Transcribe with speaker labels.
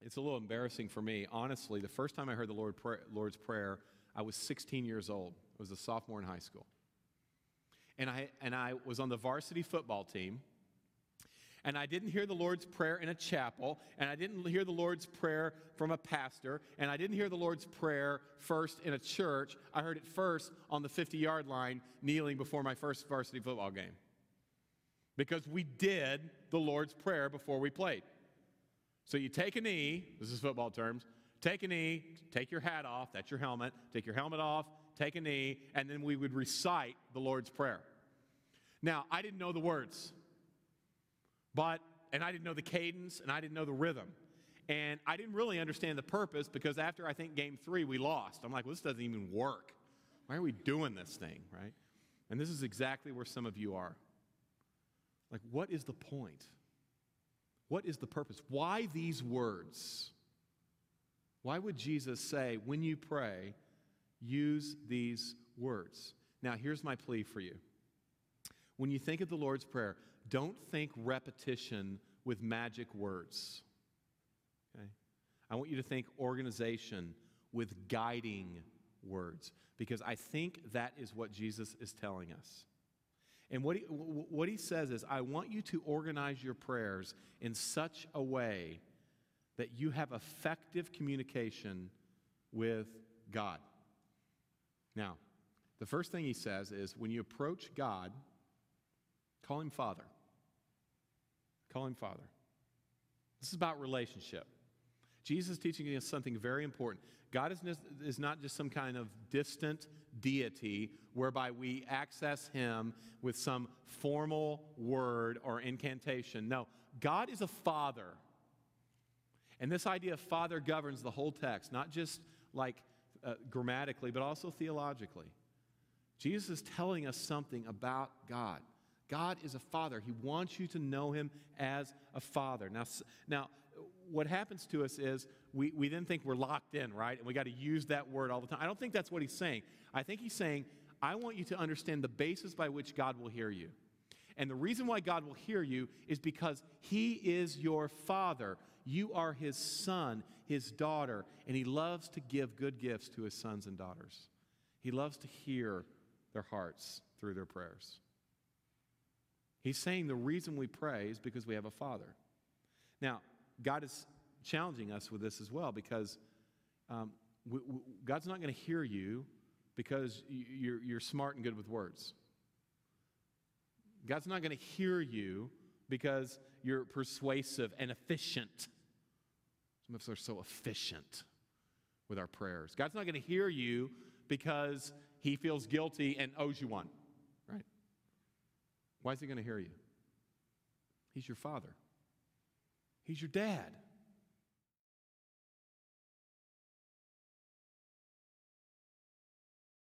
Speaker 1: It's a little embarrassing for me. Honestly, the first time I heard the Lord's Prayer, I was 16 years old. I was a sophomore in high school. And I was on the varsity football team. And I didn't hear the Lord's Prayer in a chapel, and I didn't hear the Lord's Prayer from a pastor, and I didn't hear the Lord's Prayer first in a church. I heard it first on the 50-yard line, kneeling before my first varsity football game. Because we did the Lord's Prayer before we played. So you take a knee, this is football terms, take a knee, take your hat off, that's your helmet, take your helmet off, take a knee, and then we would recite the Lord's Prayer. Now, I didn't know the words. And I didn't know the cadence, and I didn't know the rhythm. And I didn't really understand the purpose, because after, I think, game 3, we lost. I'm like, well, this doesn't even work. Why are we doing this thing, right? And this is exactly where some of you are. Like, what is the point? What is the purpose? Why these words? Why would Jesus say, when you pray, use these words? Now, here's my plea for you. When you think of the Lord's Prayer, don't think repetition with magic words. Okay? I want you to think organization with guiding words, because I think that is what Jesus is telling us. And what he says is, I want you to organize your prayers in such a way that you have effective communication with God. Now, the first thing he says is, when you approach God, call him Father. Call him Father. This is about relationship. Jesus is teaching us something very important. God is not just some kind of distant deity whereby we access him with some formal word or incantation. No, God is a father. And this idea of father governs the whole text, not just like grammatically, but also theologically. Jesus is telling us something about God. God is a father. He wants you to know him as a father. Now, what happens to us is we then think we're locked in, right? And we got to use that word all the time. I don't think that's what he's saying. I think he's saying, I want you to understand the basis by which God will hear you. And the reason why God will hear you is because he is your father. You are his son, his daughter, and he loves to give good gifts to his sons and daughters. He loves to hear their hearts through their prayers. He's saying the reason we pray is because we have a father. Now, God is challenging us with this as well, because God's not going to hear you because you're smart and good with words. God's not going to hear you because you're persuasive and efficient. Some of us are so efficient with our prayers. God's not going to hear you because he feels guilty and owes you one, right? Why is he going to hear you? He's your father. He's your dad.